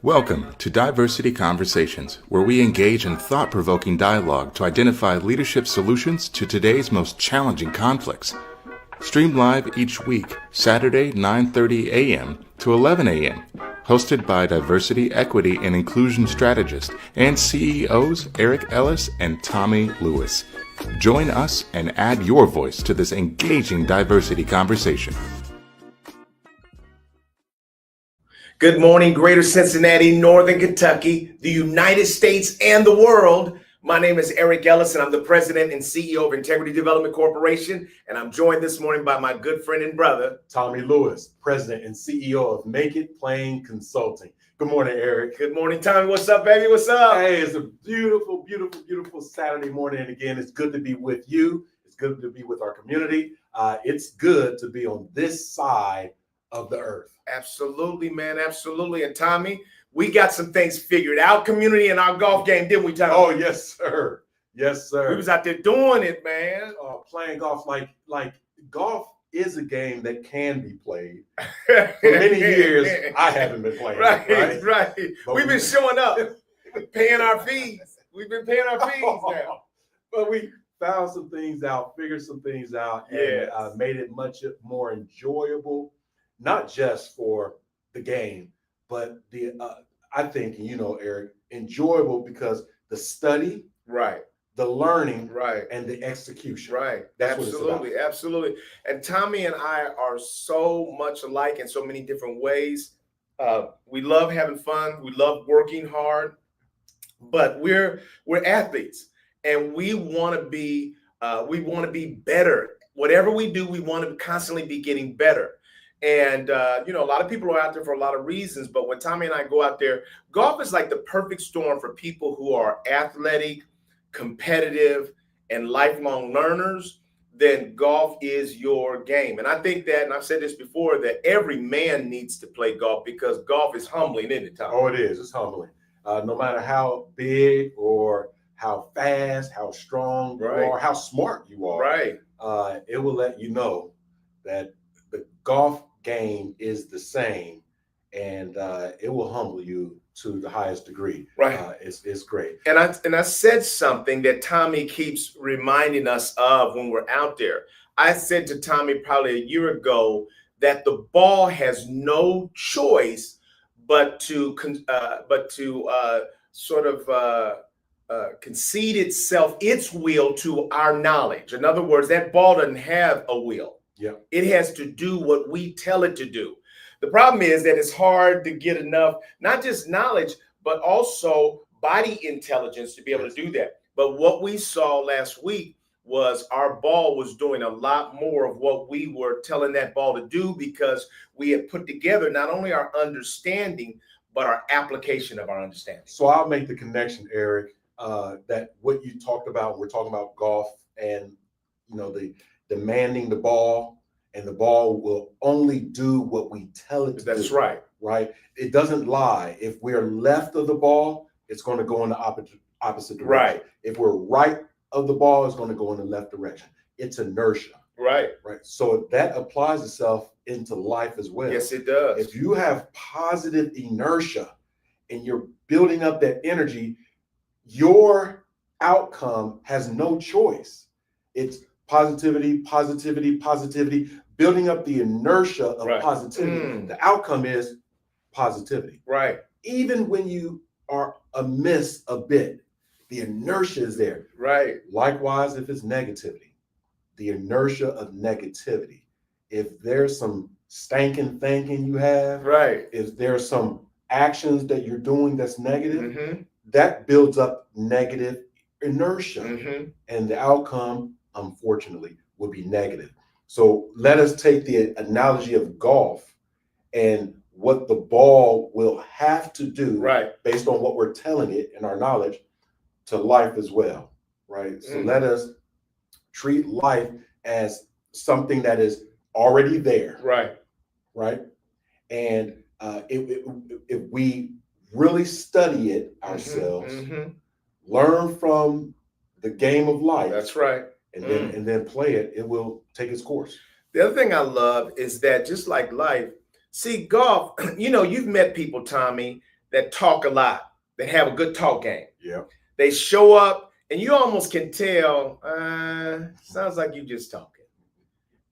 Welcome to Diversity Conversations, where we engage in thought-provoking dialogue to identify leadership solutions to today's most challenging conflicts. Stream live each week, Saturday 9:30 a.m. to 11 a.m. Hosted by Diversity, Equity, and Inclusion Strategist and CEOs Eric Ellis and Tommy Lewis. Join us and add your voice to this engaging diversity conversation. Good morning, Greater Cincinnati, Northern Kentucky, the United States, and the world. My name is Eric Ellis, and I'm the president and CEO of Integrity Development Corporation. And I'm joined this morning by my good friend and brother, Tommy Lewis, president and CEO of Make It Plain Consulting. Good morning, Eric. Good morning, Tommy. What's up, baby? What's up? Hey, it's a beautiful, beautiful, beautiful Saturday morning. And again, it's good to be with you. It's good to be with our community. It's good to be on this side of the earth. Absolutely, man. Absolutely. And Tommy, we got some things figured out, community, in our golf game, didn't we, Tommy? Oh, yes, sir. Yes, sir. We was out there doing it, man. Playing golf like golf is a game that can be played. For many years, I haven't been playing. Right. But We've been showing up, paying our fees. We've been paying our fees now. But we found some things out, figured some things out, Yes. and made it much more enjoyable, not just for the game, but I think, Eric, enjoyable because the study, Right. the learning, Right. and the execution. Right. That's what it's about. Absolutely. And Tommy and I are so much alike in so many different ways. We love having fun. We love working hard, but we're athletes, and we want to be better. Whatever we do, we want to constantly be getting better. And, a lot of people are out there for a lot of reasons, but when Tommy and I go out there, golf is like the perfect storm for people who are athletic, competitive, and lifelong learners. Then golf is your game. And I think that, and I've said this before, that every man needs to play golf because golf is humbling, isn't it, Tommy? Oh, it is. It's humbling. No matter how big or how fast, how strong you are, how smart you are, Right. It will let you know that the golf game is the same, and it will humble you to the highest degree. Right. It's great. And I said something that Tommy keeps reminding us of when we're out there. I said to Tommy probably a year ago that the ball has no choice but to concede itself, its will to our knowledge. In other words, that ball doesn't have a will. Yeah. It has to do what we tell it to do. The problem is that it's hard to get enough, not just knowledge, but also body intelligence to be able to do that. But what we saw last week was our ball was doing a lot more of what we were telling that ball to do because we had put together not only our understanding, but our application of our understanding. So I'll make the connection, Eric, that what you talked about, we're talking about golf and, the demanding the ball, and the ball will only do what we tell it to do. That's right. Right? It doesn't lie. If we're left of the ball, it's going to go in the opposite direction. Right. If we're right of the ball, it's going to go in the left direction. It's inertia. Right. So that applies itself into life as well. Yes, it does. If you have positive inertia and you're building up that energy, your outcome has no choice. It's positivity, building up the inertia of positivity. The outcome is positivity. Right. Even when you are amiss a bit, the inertia is there. Right. Likewise, if it's negativity, the inertia of negativity. If there's some stinking thinking you have, right. If there's some actions that you're doing that's negative, Mm-hmm. that builds up negative inertia. Mm-hmm. And the outcome, unfortunately, will be negative. So let us take the analogy of golf and what the ball will have to do, right, based on what we're telling it and our knowledge, to life as well, right? So let us treat life as something that is already there, right? And if we really study it ourselves, learn from the game of life, that's right, and then play it, it will take its course. The other thing I love is that just like life, see, golf, you've met people, Tommy, that talk a lot, that have a good talk game. Yeah. They show up and you almost can tell, sounds like you just talking.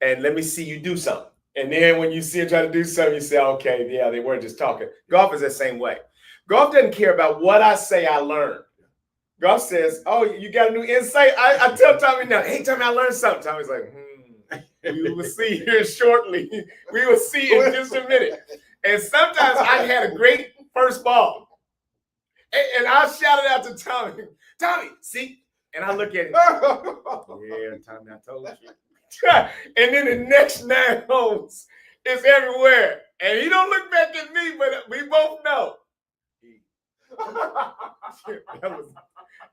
And let me see you do something. And then when you see them try to do something, you say, okay, yeah, they weren't just talking. Golf is the same way. Golf doesn't care about what I say I learned. Golf says, oh, you got a new insight? I tell Tommy now, hey, Tommy, I learned something. Tommy's like, we will see here shortly. We will see in just a minute. And sometimes I had a great first ball. And I shouted out to Tommy, Tommy, see? And I look at him. Yeah, Tommy, I told you. And then the next 9 holes is everywhere. And he don't look back at me, but we both know.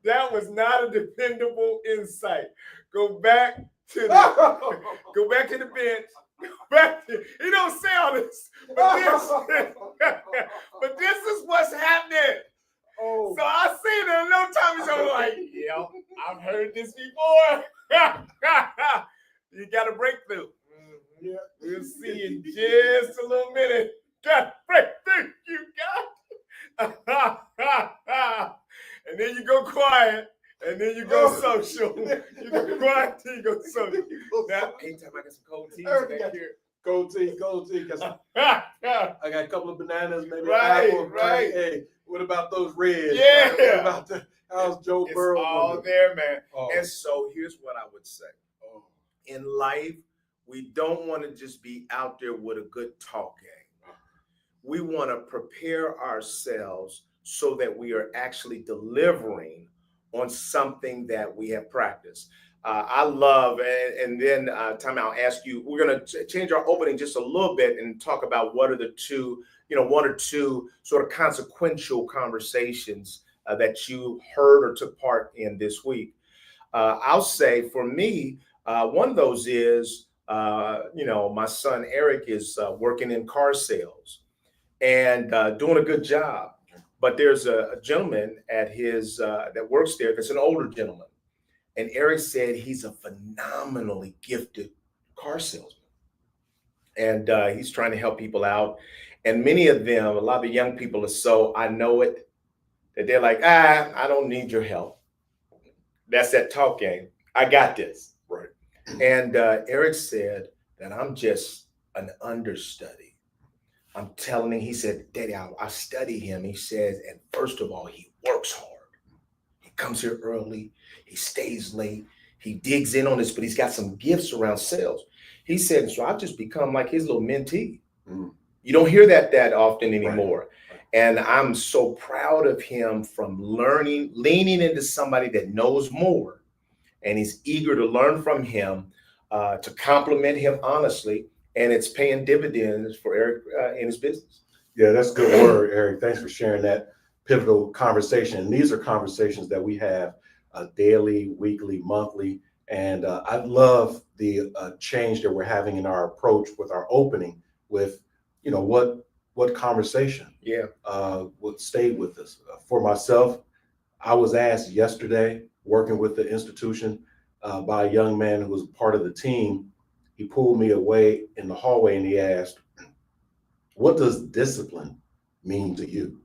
That was not a dependable insight. Go back to the bench. He don't say all this, but this is what's happening. Oh. So I see that no time so like, yeah, I've heard this before. You got a breakthrough. Yeah, we'll see in just a little minute. Got a breakthrough, you got. And then you go quiet, and then you go social. You go quiet, then you go social. Now, anytime I got some cold tea back here. Cold tea. I got a couple of bananas, maybe an apple. Right. Hey, what about those reds? Yeah. What about how's Joe Burrow? It's all there, man. Oh. And so here's what I would say. Oh. In life, we don't want to just be out there with a good talk game. We want to prepare ourselves so that we are actually delivering on something that we have practiced. I love, and then Tommy, I'll ask you, we're going to change our opening just a little bit and talk about what are the two, one or two sort of consequential conversations that you heard or took part in this week. I'll say for me, one of those is, my son Eric is working in car sales and doing a good job. But there's a gentleman at his that works there that's an older gentleman. And Eric said he's a phenomenally gifted car salesman. And he's trying to help people out. And many of them, a lot of the young people are so, I know it, that they're like, I don't need your help. That's that talk game. I got this. Right. And Eric said that I'm just an understudy. I'm telling him, he said, Daddy, I study him. He says, and first of all, he works hard. He comes here early. He stays late. He digs in on this, but he's got some gifts around sales. He said, so I've just become like his little mentee. Mm. You don't hear that often anymore. Right. And I'm so proud of him from leaning into somebody that knows more. And he's eager to learn from him, to compliment him honestly. And it's paying dividends for Eric in his business. Yeah, that's a good word, Eric. Thanks for sharing that pivotal conversation. And these are conversations that we have daily, weekly, monthly. And I love the change that we're having in our approach with our opening with, what conversation would stay with us. For myself, I was asked yesterday, working with the institution by a young man who was part of the team. He pulled me away in the hallway and he asked, what does discipline mean to you?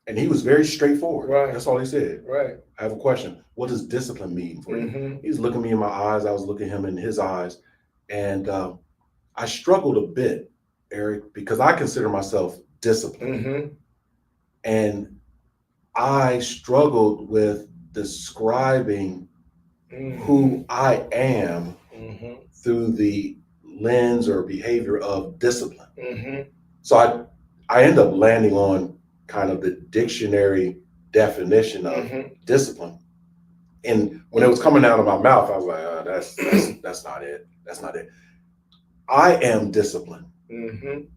And he was very straightforward. Right. That's all he said. Right. I have a question. What does discipline mean for you? He's looking me in my eyes. I was looking him in his eyes. And I struggled a bit, Eric, because I consider myself disciplined. And I struggled with describing who I am through the lens or behavior of discipline. So I end up landing on kind of the dictionary definition of discipline. And when it was coming out of my mouth, I was like, that's not it. That's not it. I am disciplined.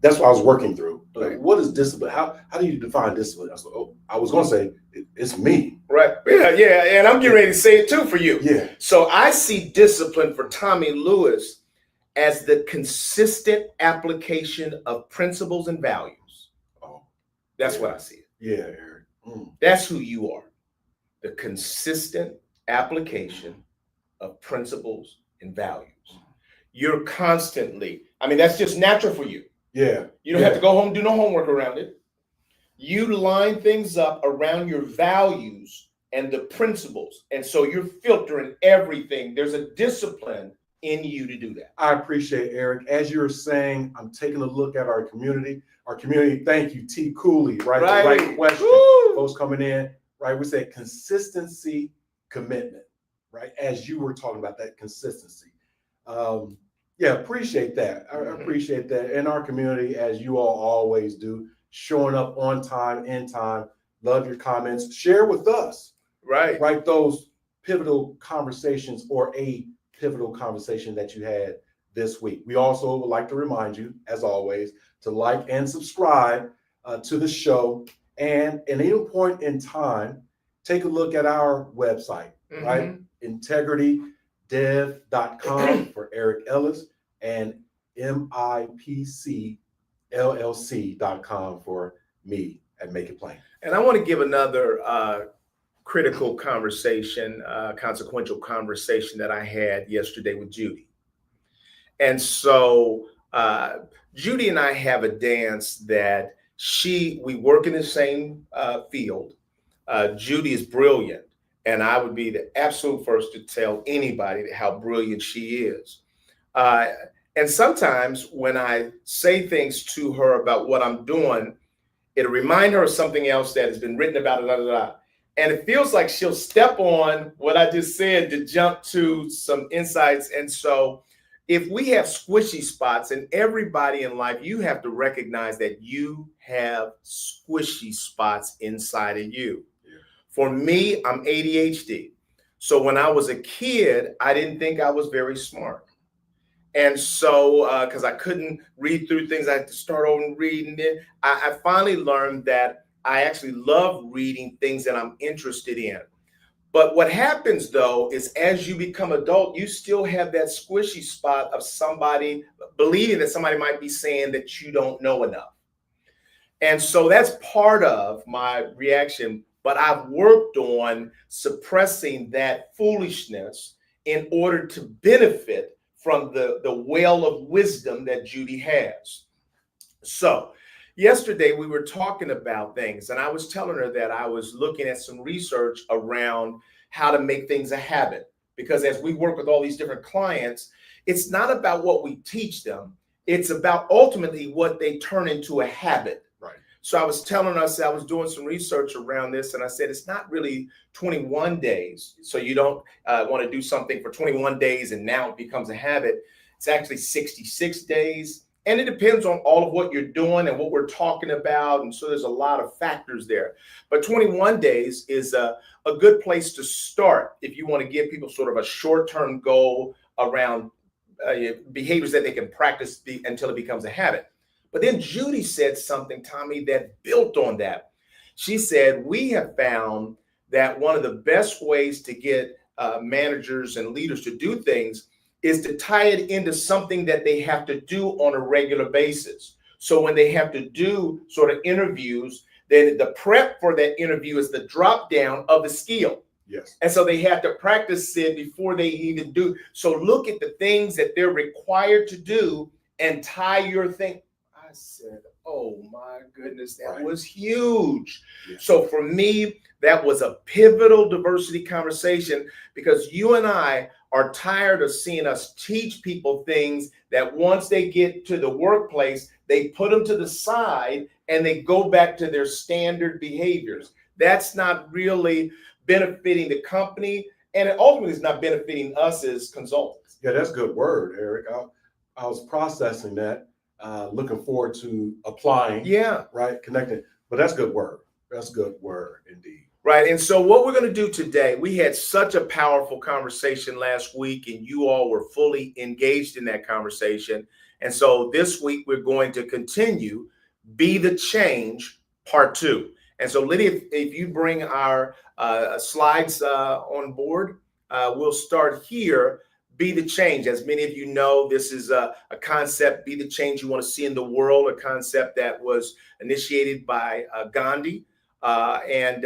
That's what I was working through. Like, what is discipline? How do you define discipline? I was going to say, it's me. Right. Yeah. And I'm getting ready to say it too for you. Yeah. So I see discipline for Tommy Lewis as the consistent application of principles and values. Oh, that's what I see it. Yeah, Eric. That's who you are. The consistent application of principles and values. You're constantly, that's just natural for you. Yeah. You don't have to go home and do no homework around it. You line things up around your values and the principles. And so you're filtering everything. There's a discipline in you to do that. I appreciate Eric. As you were saying, I'm taking a look at our community. Our community, thank you, T. Cooley, right? Right. The right question. Woo! Folks coming in, right? We say consistency, commitment, right? As you were talking about that consistency. Yeah, appreciate that. I appreciate that. In our community, as you all always do, showing up on time, in time. Love your comments. Share with us. Right. Those pivotal conversations or a pivotal conversation that you had this week. We also would like to remind you, as always, to like and subscribe to the show. And at any point in time, take a look at our website, right? integritydev.com for Eric Ellis and MIPCLLC.com for me at Make It Plain. And I want to give another critical conversation, consequential conversation that I had yesterday with Judy. And so Judy and I have a dance that we work in the same field. Judy is brilliant, and I would be the absolute first to tell anybody how brilliant she is. And sometimes when I say things to her about what I'm doing, it'll remind her of something else that has been written about it, and it feels like she'll step on what I just said to jump to some insights. And so if we have squishy spots, and everybody in life, you have to recognize that you have squishy spots inside of you. Yeah. For me, I'm ADHD. So when I was a kid, I didn't think I was very smart. And so, because I couldn't read through things, I had to start over reading it. I finally learned that I actually love reading things that I'm interested in. But what happens, though, is as you become adult, you still have that squishy spot of somebody believing that somebody might be saying that you don't know enough. And so that's part of my reaction. But I've worked on suppressing that foolishness in order to benefit from the well of wisdom that Judy has. So yesterday we were talking about things, and I was telling her that I was looking at some research around how to make things a habit. Because as we work with all these different clients, it's not about what we teach them. It's about ultimately what they turn into a habit. Right. So I was telling us, I was doing some research around this, and I said, it's not really 21 days. So you don't want to do something for 21 days and now it becomes a habit. It's actually 66 days. And it depends on all of what you're doing and what we're talking about. And so there's a lot of factors there. But 21 days is a good place to start if you want to give people sort of a short-term goal around behaviors that they can practice until it becomes a habit. But then Judy said something, Tommy, that built on that. She said, we have found that one of the best ways to get managers and leaders to do things is to tie it into something that they have to do on a regular basis. So when they have to do sort of interviews, then the prep for that interview is the drop down of the skill. Yes. And so they have to practice it before they even do. So look at the things that they're required to do and tie your thing. I said, oh my goodness, that was huge. Yeah. So for me, that was a pivotal diversity conversation, because you and I are tired of seeing us teach people things that once they get to the workplace, they put them to the side and they go back to their standard behaviors. That's not really benefiting the company, and it ultimately is not benefiting us as consultants. Yeah, that's a good word, Eric. I was processing that, looking forward to applying. Yeah. Right, connecting. But that's good word. That's a good word indeed. Right. And so what we're going to do today, we had such a powerful conversation last week, and you all were fully engaged in that conversation. And so this week, we're going to continue Be the Change Part 2. And so, Lydia, if you bring our slides on board, we'll start here. Be the change. As many of you know, this is a concept, be the change you want to see in the world, a concept that was initiated by Gandhi. And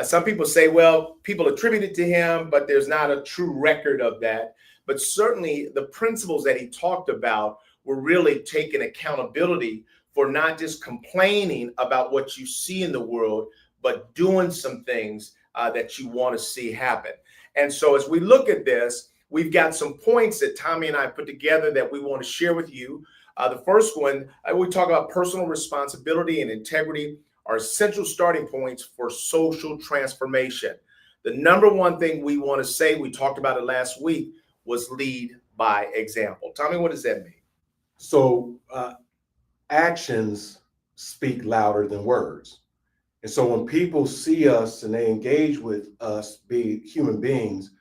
some people say, well, people attribute it to him, but there's not a true record of that. But certainly the principles that he talked about were really taking accountability for not just complaining about what you see in the world, but doing some things that you want to see happen. And so as we look at this, we've got some points that Tommy and I put together that we want to share with you. The first one, we talk about personal responsibility and integrity are essential starting points for social transformation. The number one thing we want to say, we talked about it last week, was lead by example. Tommy, what does that mean? So actions speak louder than words. And so when people see us and they engage with us, be human beings,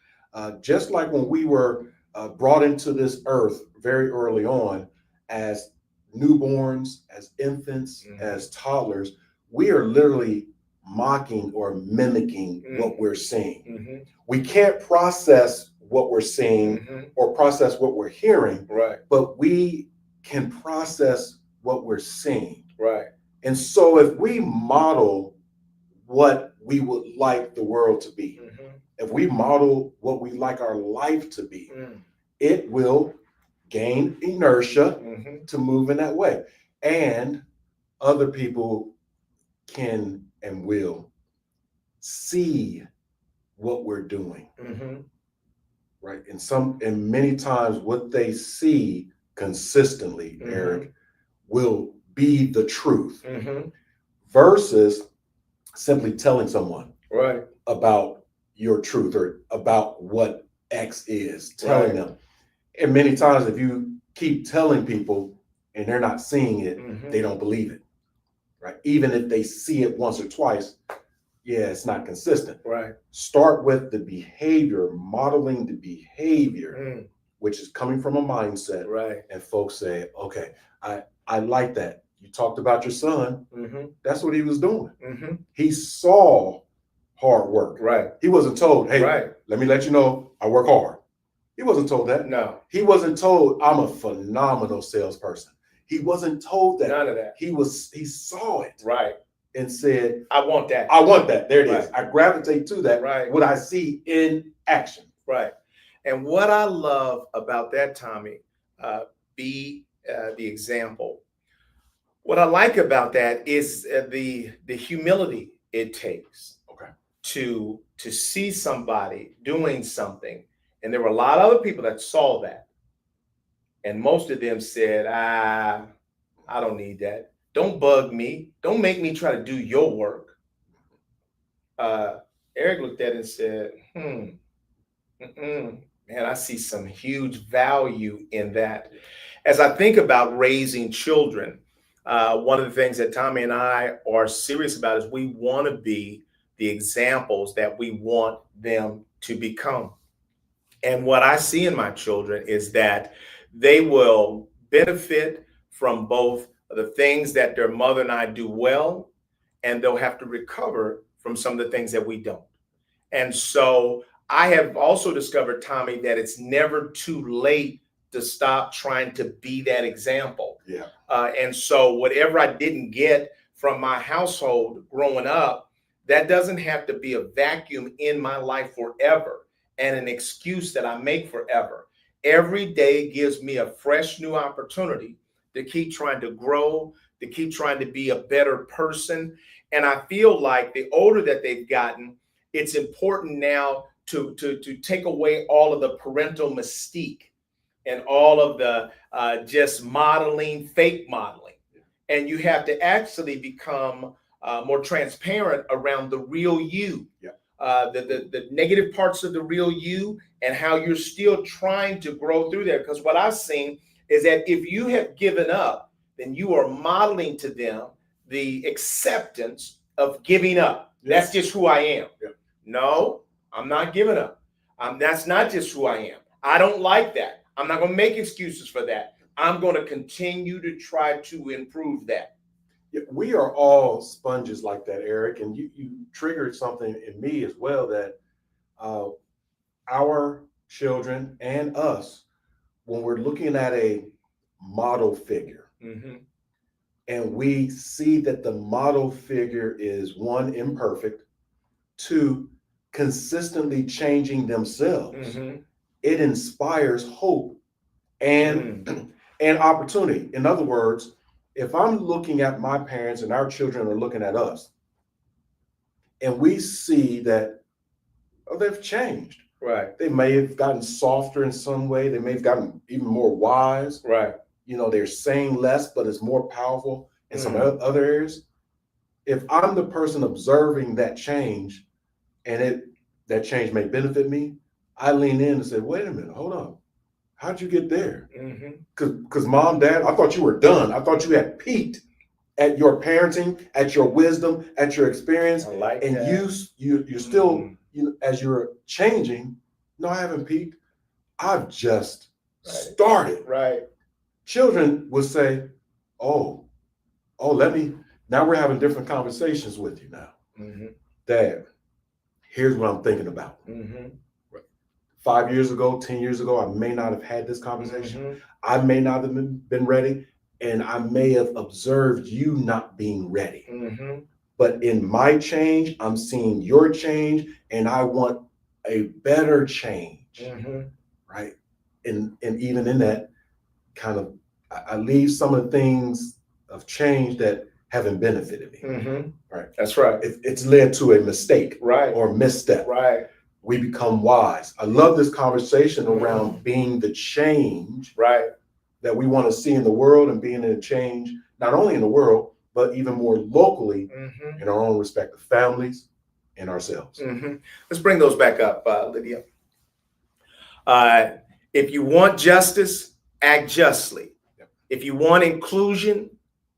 just like when we were brought into this earth very early on as newborns, as infants, as toddlers, we are literally mocking or mimicking what we're seeing. We can't process what we're seeing or process what we're hearing, but we can process what we're seeing. And so if we model what we would like the world to be, if we model what we like our life to be, it will gain inertia to move in that way. And other people can and will see what we're doing. Right. And many times what they see consistently, Eric, will be the truth versus simply telling someone about your truth or about what X is, telling them. And many times if you keep telling people and they're not seeing it, they don't believe it. Right. Even if they see it once or twice, it's not consistent. Start with the behavior, modeling the behavior, which is coming from a mindset. And folks say, okay, I like that. You talked about your son. That's what he was doing. He saw hard work. He wasn't told, hey, let me let you know I work hard. He wasn't told that. No. He wasn't told I'm a phenomenal salesperson. He wasn't told that. None of that. He saw it. And said, I want that. I want that. There it is. I gravitate to that. What I see in action. And what I love about that, Tommy, be the example. What I like about that is the humility it takes to see somebody doing something. And there were a lot of other people that saw that. And most of them said, I don't need that. Don't bug me. Don't make me try to do your work. Eric looked at it and said, man, I see some huge value in that. As I think about raising children, one of the things that Tommy and I are serious about is we want to be the examples that we want them to become. And what I see in my children is that they will benefit from both the things that their mother and I do well, and they'll have to recover from some of the things that we don't. And so I have also discovered, Tommy, that it's never too late to stop trying to be that example. And so whatever I didn't get from my household growing up, that doesn't have to be a vacuum in my life forever and an excuse that I make forever. Every day gives me a fresh new opportunity to keep trying to grow, to keep trying to be a better person. And I feel like the older that they've gotten, it's important now to take away all of the parental mystique and all of the just modeling, fake modeling. And you have to actually become more transparent around the real you, the negative parts of the real you and how you're still trying to grow through there. Because what I've seen is that if you have given up, then you are modeling to them the acceptance of giving up. That's just who I am. No, I'm not giving up. That's not just who I am. I don't like that. I'm not going to make excuses for that. I'm going to continue to try to improve that. We are all sponges like that, Eric. And you triggered something in me as well, that our children and us, when we're looking at a model figure, and we see that the model figure is one, imperfect, two, consistently changing themselves, it inspires hope and opportunity. In other words, if I'm looking at my parents and our children are looking at us, and we see that, oh, they've changed. Right. They may have gotten softer in some way. They may have gotten even more wise. Right. They're saying less, but it's more powerful in some other areas. If I'm the person observing that change, and that change may benefit me, I lean in and say, wait a minute, hold on. How'd you get there? Because Mom, Dad, I thought you were done. I thought you had peaked at your parenting, at your wisdom, at your experience. I like and that. you're still, as you're changing, no, I haven't peaked. I've just started. Right. Children will say, oh, now we're having different conversations with you now. Dad, here's what I'm thinking about. 5 years ago, 10 years ago, I may not have had this conversation. I may not have been ready, and I may have observed you not being ready. But in my change, I'm seeing your change, and I want a better change, right? And even in that kind of, I leave some of the things of change that haven't benefited me. Right. That's right. It's led to a mistake, right, or misstep. Right. We become wise. I love this conversation around being the change, right, that we want to see in the world, and being a change not only in the world, but even more locally in our own respective families and ourselves. Let's bring those back up, Lydia. If you want justice, act justly. If you want inclusion,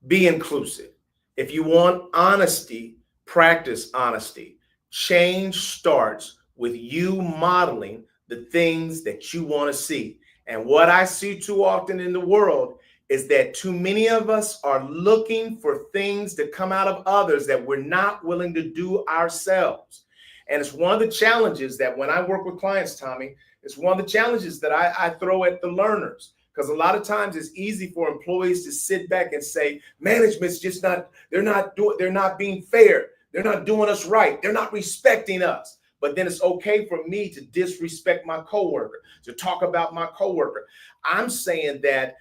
be inclusive. If you want honesty, practice honesty. Change starts with you modeling the things that you want to see. And what I see too often in the world is that too many of us are looking for things to come out of others that we're not willing to do ourselves. And it's one of the challenges that when I work with clients, Tommy, it's one of the challenges that I throw at the learners. Because a lot of times it's easy for employees to sit back and say, management's just they're not being fair. They're not doing us right. They're not respecting us. But then it's okay for me to disrespect my coworker, to talk about my coworker. I'm saying that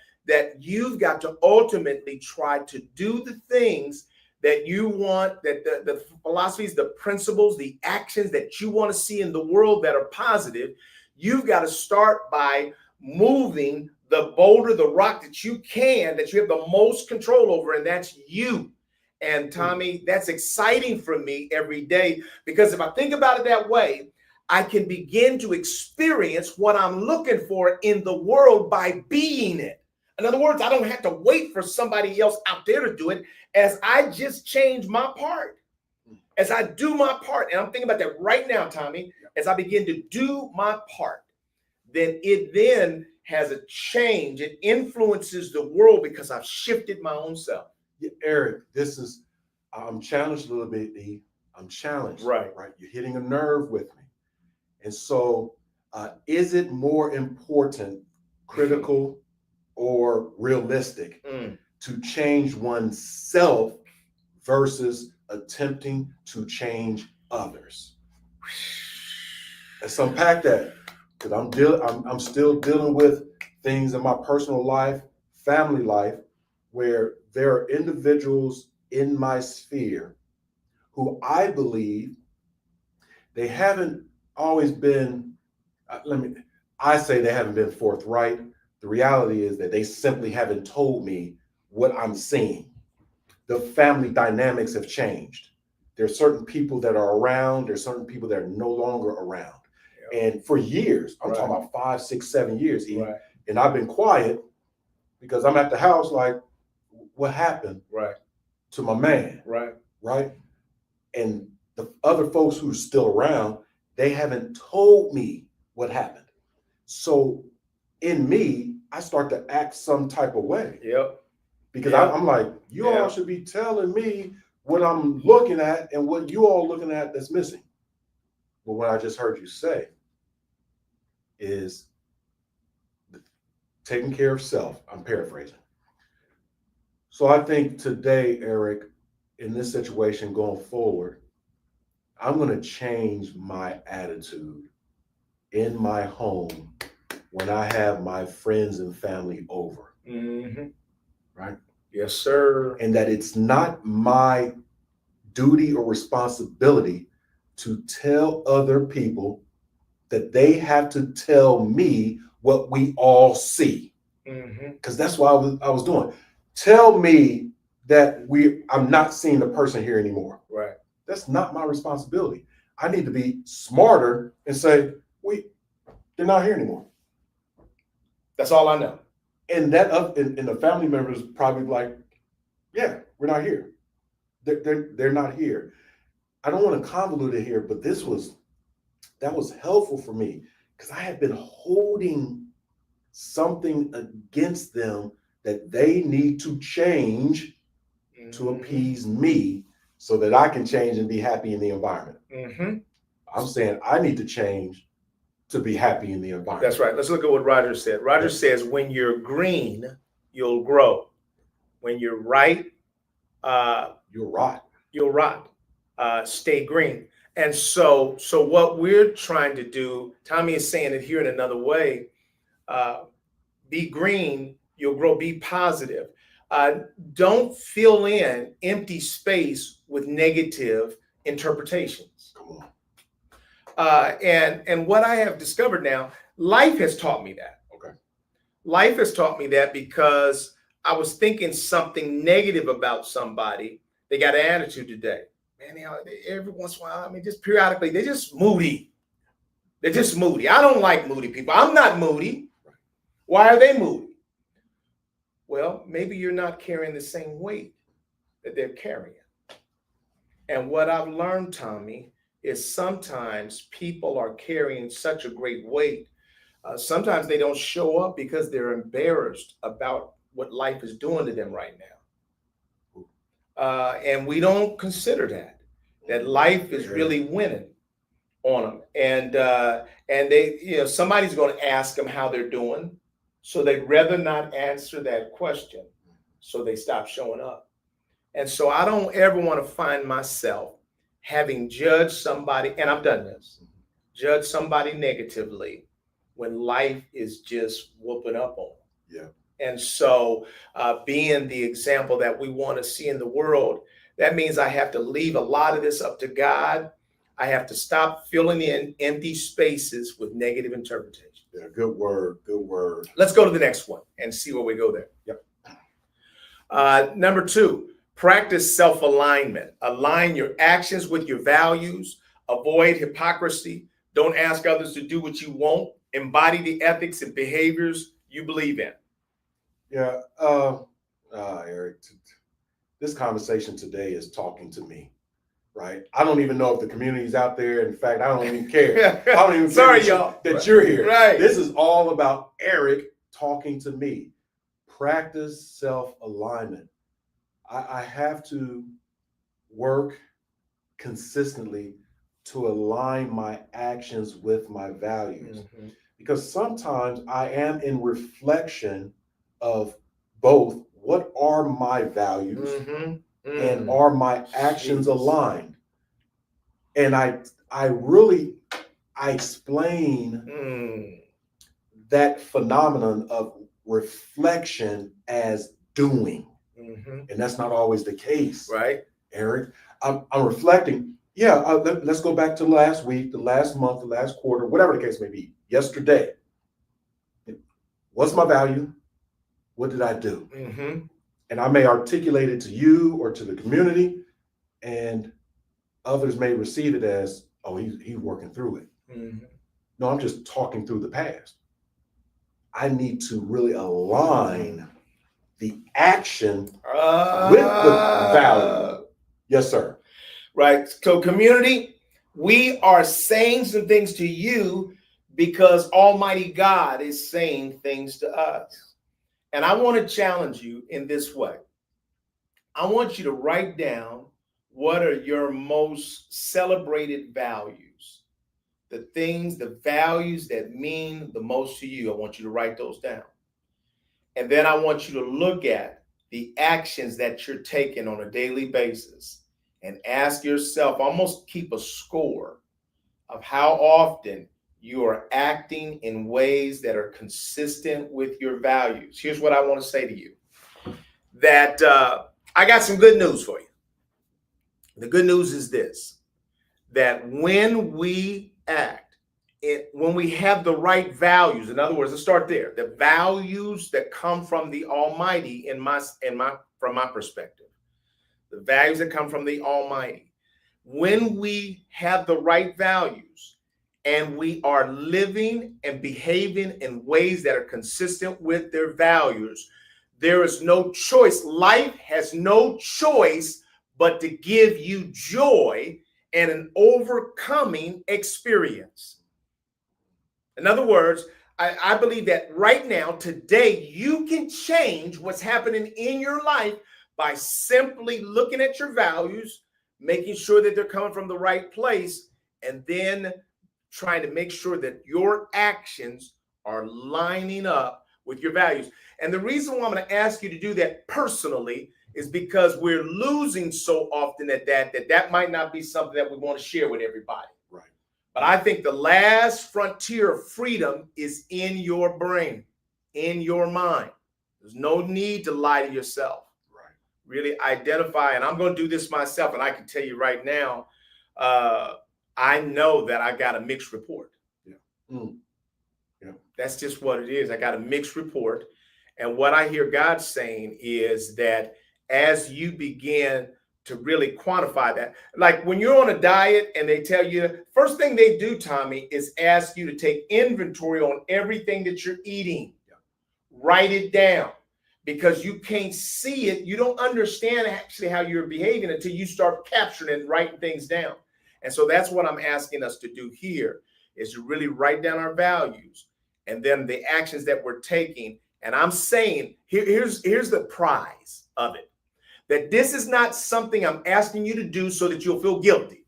you've got to ultimately try to do the things that you want, that the philosophies, the principles, the actions that you want to see in the world that are positive. You've got to start by moving the boulder, the rock that you have the most control over, and that's you. And Tommy, that's exciting for me every day, because if I think about it that way, I can begin to experience what I'm looking for in the world by being it. In other words, I don't have to wait for somebody else out there to do it, as I just change my part, as I do my part. And I'm thinking about that right now, Tommy, as I begin to do my part, then it then has a change. It influences the world because I've shifted my own self. Yeah, Eric, I'm challenged a little bit, E. I'm challenged. Right. You're hitting a nerve with me. And so is it more important, critical, or realistic to change oneself versus attempting to change others? Let's unpack that, because I'm still dealing with things in my personal life, family life, where there are individuals in my sphere who I believe they haven't always been, I say they haven't been forthright. The reality is that they simply haven't told me what I'm seeing. The family dynamics have changed. There are certain people that are around, there's certain people that are no longer around. And for years, I'm talking about 5, 6, 7 years, and I've been quiet because I'm at the house like, what happened to my man? Right. And the other folks who are still around, they haven't told me what happened. So in me, I start to act some type of way. Because I'm like, you all should be telling me what I'm looking at and what you all looking at that's missing. But what I just heard you say is taking care of self. I'm paraphrasing. So I think today, Eric, in this situation going forward, I'm going to change my attitude in my home when I have my friends and family over. Right? Yes, sir. And that it's not my duty or responsibility to tell other people that they have to tell me what we all see. Because that's what I was doing. Tell me that I'm not seeing the person here anymore. Right. That's not my responsibility. I need to be smarter and say, they're not here anymore. That's all I know. And and the family members probably like, yeah, we're not here. They're not here. I don't want to convolute it here, but that was helpful for me because I had been holding something against them that they need to change to appease me so that I can change and be happy in the environment. I'm saying I need to change to be happy in the environment. That's right. Let's look at what Roger said. Roger says, when you're green, you'll grow. When you're right, you'll rot. You'll rot. Stay green. And so what we're trying to do, Tommy is saying it here in another way, be green, you'll grow, be positive. Don't fill in empty space with negative interpretations. Come on. And what I have discovered now, life has taught me that. Okay. Life has taught me that because I was thinking something negative about somebody. They got an attitude today. Man, every once in a while, I mean, just periodically, they're just moody. They're just moody. I don't like moody people. I'm not moody. Why are they moody? Well, maybe you're not carrying the same weight that they're carrying. And what I've learned, Tommy, is sometimes people are carrying such a great weight. Sometimes they don't show up because they're embarrassed about what life is doing to them right now. And we don't consider that life is really winning on them. And they, somebody's going to ask them how they're doing. So they'd rather not answer that question. So they stop showing up. And so I don't ever want to find myself having judged somebody, and I've done this, judge somebody negatively when life is just whooping up on them. Yeah. And so being the example that we want to see in the world, that means I have to leave a lot of this up to God. I have to stop filling in empty spaces with negative interpretation. Yeah, good word, good word. Let's go to the next one and see where we go there. Yep. Number 2, practice self-alignment. Align your actions with your values. Avoid hypocrisy. Don't ask others to do what you want. Embody the ethics and behaviors you believe in. Yeah, Eric, this conversation today is talking to me, right? I don't even know if the community's out there. In fact, I don't even care. I don't even Sorry, care y'all. that you're here. Right. This is all about Eric talking to me. Practice self-alignment. I have to work consistently to align my actions with my values. Because sometimes I am in reflection of both what are my values and are my actions aligned. And I explain that phenomenon of reflection as doing. And that's not always the case. Right. Eric, I'm reflecting. Yeah, let's go back to last week, the last month, the last quarter, whatever the case may be. Yesterday, what's my value? What did I do? And I may articulate it to you or to the community, and others may receive it as, oh, he's working through it. No, I'm just talking through the past. I need to really align the action with the value. Yes, sir. Right. So community, we are saying some things to you because Almighty God is saying things to us. And I want to challenge you in this way. I want you to write down what are your most celebrated values, the values that mean the most to you. I want you to write those down. And then I want you to look at the actions that you're taking on a daily basis and ask yourself, almost keep a score of how often you are acting in ways that are consistent with your values. Here's what I want to say to you. that I got some good news for you. The good news is this, that when we act, when we have the right values, in other words, let's start there, the values that come from the Almighty from my perspective, the values that come from the Almighty, when we have the right values and we are living and behaving in ways that are consistent with their values, there is no choice. Life has no choice but to give you joy and an overcoming experience. In other words, I believe that right now, today, you can change what's happening in your life by simply looking at your values, making sure that they're coming from the right place, and then trying to make sure that your actions are lining up with your values. And the reason why I'm going to ask you to do that personally is because we're losing so often at that might not be something that we want to share with everybody. Right. But I think the last frontier of freedom is in your brain, in your mind. There's no need to lie to yourself. Right. Really identify, and I'm going to do this myself, and I can tell you right now, I know that I got a mixed report. Yeah. Mm. Yeah. That's just what it is. I got a mixed report. And what I hear God saying is that as you begin to really quantify that, like when you're on a diet and they tell you, first thing they do, Tommy, is ask you to take inventory on everything that you're eating. Yeah. Write it down, because you can't see it. You don't understand actually how you're behaving until you start capturing and writing things down. And so that's what I'm asking us to do here, is to really write down our values and then the actions that we're taking. And I'm saying, here's the prize of it, that this is not something I'm asking you to do so that you'll feel guilty.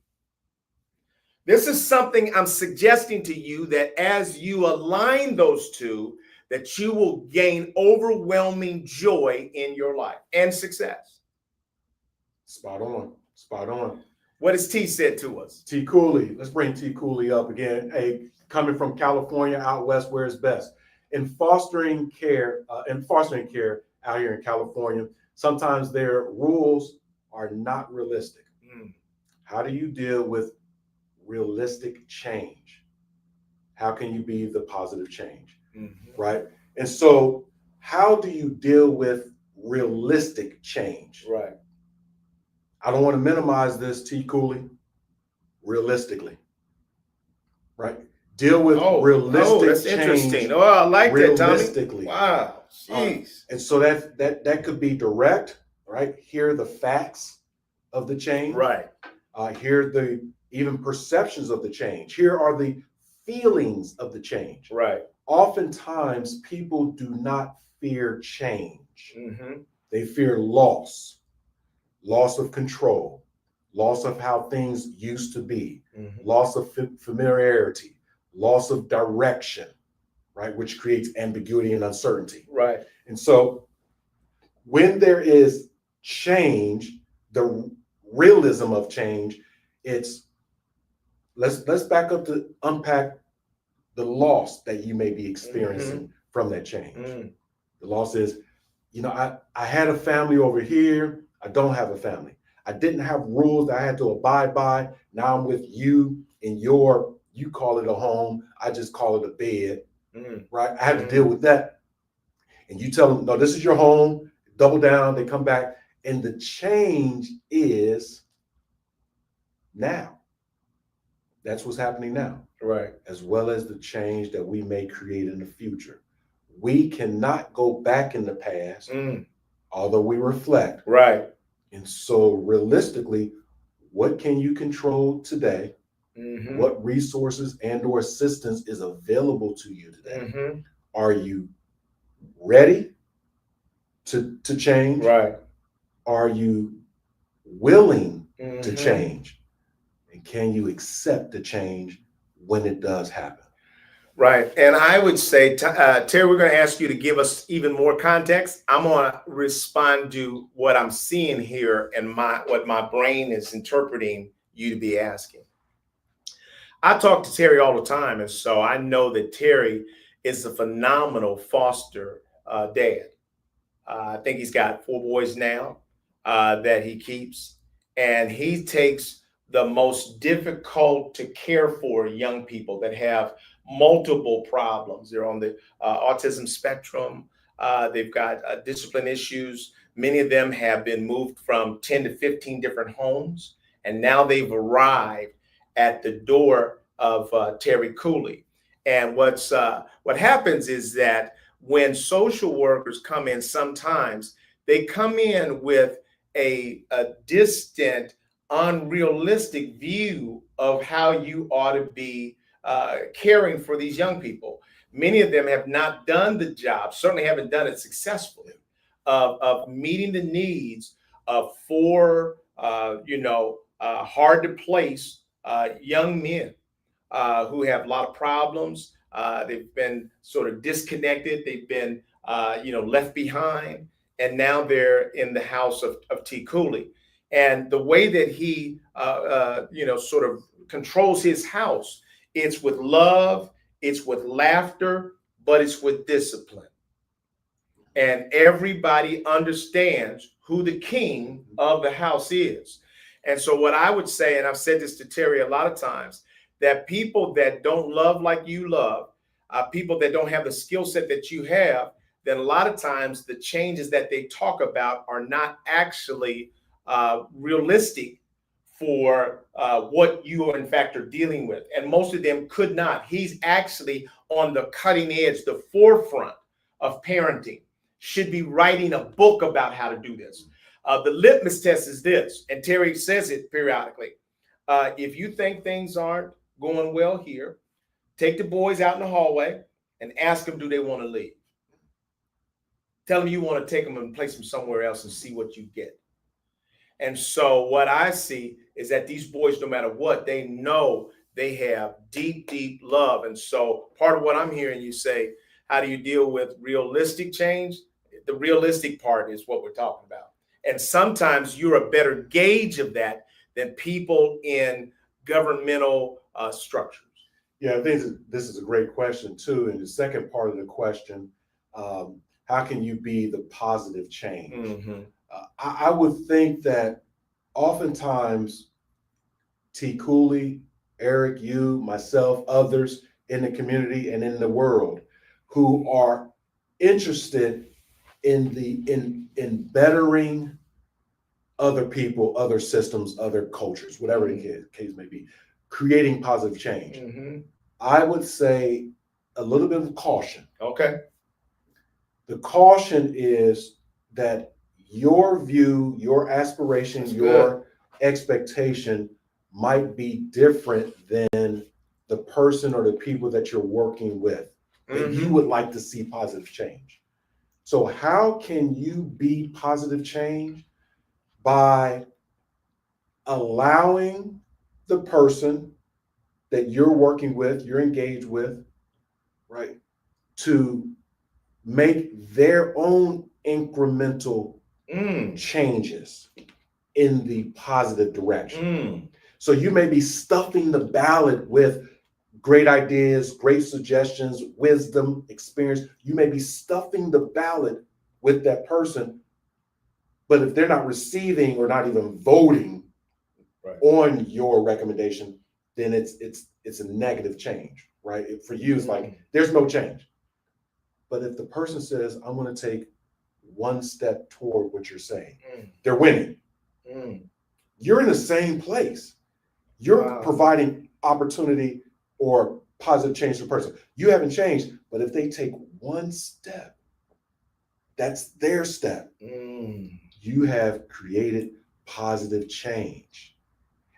This is something I'm suggesting to you that as you align those two, that you will gain overwhelming joy in your life and success. Spot on. Spot on. What has T said to us? T Cooley. Let's bring T Cooley up again. Hey, coming from California out west where it's best. In fostering care out here in California, sometimes their rules are not realistic. How do you deal with realistic change? How can you be the positive change? Right? And so how do you deal with realistic change? Right. I don't want to minimize this, T Cooley. Realistically. Right? Deal with realistic that's change. Interesting. Oh, I like that, Tommy. Realistically. Wow. Jeez. And so that could be direct, right? Here are the facts of the change. Right. Here are the even perceptions of the change. Here are the feelings of the change. Right. Oftentimes, people do not fear change. They fear loss of control, loss of how things used to be, loss of familiarity, loss of direction, right? Which creates ambiguity and uncertainty. Right. And so when there is change, the realism of change, it's let's back up to unpack the loss that you may be experiencing from that change. The loss is, I had a family over here. I don't have a family. I didn't have rules that I had to abide by. Now I'm with you in you call it a home. I just call it a bed, right? I had to deal with that. And you tell them, no, this is your home. Double down. They come back. And the change is now. That's what's happening now. Right. As well as the change that we may create in the future. We cannot go back in the past, although we reflect. Right. And so realistically, what can you control today? What resources and or assistance is available to you today? Are you ready to change? Right. Are you willing to change? And can you accept the change when it does happen? Right. And I would say, Terry, we're going to ask you to give us even more context. I'm going to respond to what I'm seeing here and what my brain is interpreting you to be asking. I talk to Terry all the time, and so I know that Terry is a phenomenal foster dad. I think he's got 4 boys now that he keeps, and he takes the most difficult to care for young people that have multiple problems. They're on the autism spectrum. They've got discipline issues. Many of them have been moved from 10 to 15 different homes, and now they've arrived at the door of Terry Cooley. And what happens is that when social workers come in, sometimes they come in with a distant, unrealistic view of how you ought to be caring for these young people. Many of them have not done the job, certainly haven't done it successfully, of meeting the needs of 4, hard to place young men who have a lot of problems. They've been sort of disconnected. They've been, left behind. And now they're in the house of T. Cooley. And the way that he, sort of controls his house, it's with love, it's with laughter, but it's with discipline. And everybody understands who the king of the house is. And so what I would say, and I've said this to Terry a lot of times, that people that don't love like you love, people that don't have the skill set that you have, then a lot of times the changes that they talk about are not actually realistic for what you in fact are dealing with. And most of them could not. He's actually on the cutting edge, the forefront of parenting, should be writing a book about how to do this. The litmus test is this, and Terry says it periodically. If you think things aren't going well here, take the boys out in the hallway and ask them, do they want to leave? Tell them you want to take them and place them somewhere else and see what you get. And so what I see is that these boys, no matter what, they know they have deep, deep love. And so part of what I'm hearing you say, how do you deal with realistic change? The realistic part is what we're talking about. And sometimes you're a better gauge of that than people in governmental structures. Yeah, I think this is a great question too. And the second part of the question, how can you be the positive change? Mm-hmm. I would think that oftentimes T. Cooley, Eric, you, myself, others in the community and in the world who are interested in bettering other people, other systems, other cultures, whatever the case may be, creating positive change. Mm-hmm. I would say a little bit of caution. Okay. The caution is that your view, your aspiration, your expectation might be different than the person or the people that you're working with, that you would like to see positive change. So how can you be positive change? By allowing the person that you're working with, you're engaged with, right, to make their own incremental changes in the positive direction. So you may be stuffing the ballot with great ideas, great suggestions, wisdom, experience. You may be stuffing the ballot with that person, but if they're not receiving or not even voting on your recommendation, then it's a negative change, right? For you, it's like there's no change. But if the person says, I'm going to take one step toward what you're saying, they're winning. You're in the same place. You're providing opportunity or positive change to the person. You haven't changed, but if they take one step, that's their step. You have created positive change.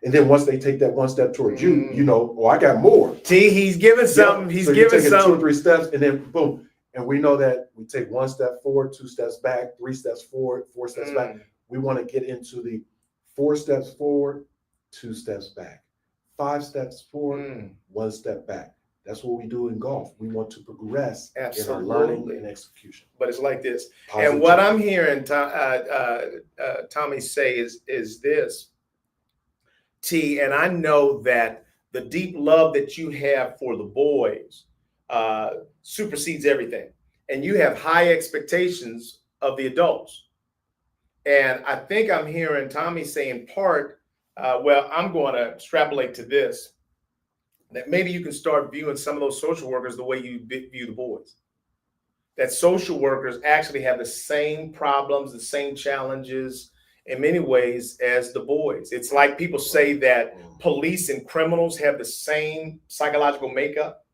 And then once they take that one step towards you, you know, oh, I got more. See, he's giving something. He's so giving something. 2 or 3 steps, and then boom. And we know that we take 1 step forward, 2 steps back, 3 steps forward, 4 steps back. We want to get into the 4 steps forward, 2 steps back, 5 steps forward, 1 step back. That's what we do in golf. We want to progress in our learning and execution. But it's like this. Positive and what change. I'm hearing Tommy say is this, T, and I know that the deep love that you have for the boys supersedes everything. And you have high expectations of the adults. And I think I'm hearing Tommy say in part, well, I'm going to extrapolate to this, that maybe you can start viewing some of those social workers the way you view the boys. That social workers actually have the same problems, the same challenges in many ways as the boys. It's like people say that police and criminals have the same psychological makeup.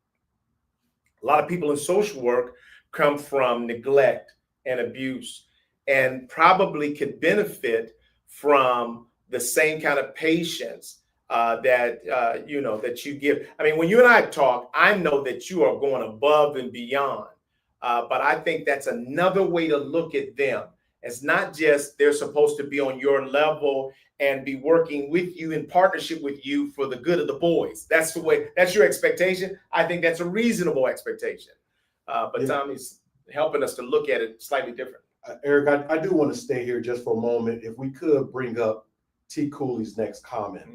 A lot of people in social work come from neglect and abuse and probably could benefit from the same kind of patience that you give. I mean, when you and I talk, I know that you are going above and beyond. But I think that's another way to look at them. It's not just they're supposed to be on your level and be working with you in partnership with you for the good of the boys. That's the way, that's your expectation. I think that's a reasonable expectation. But Tommy's helping us to look at it slightly different. Eric, I do want to stay here just for a moment. If we could bring up T. Cooley's next comment.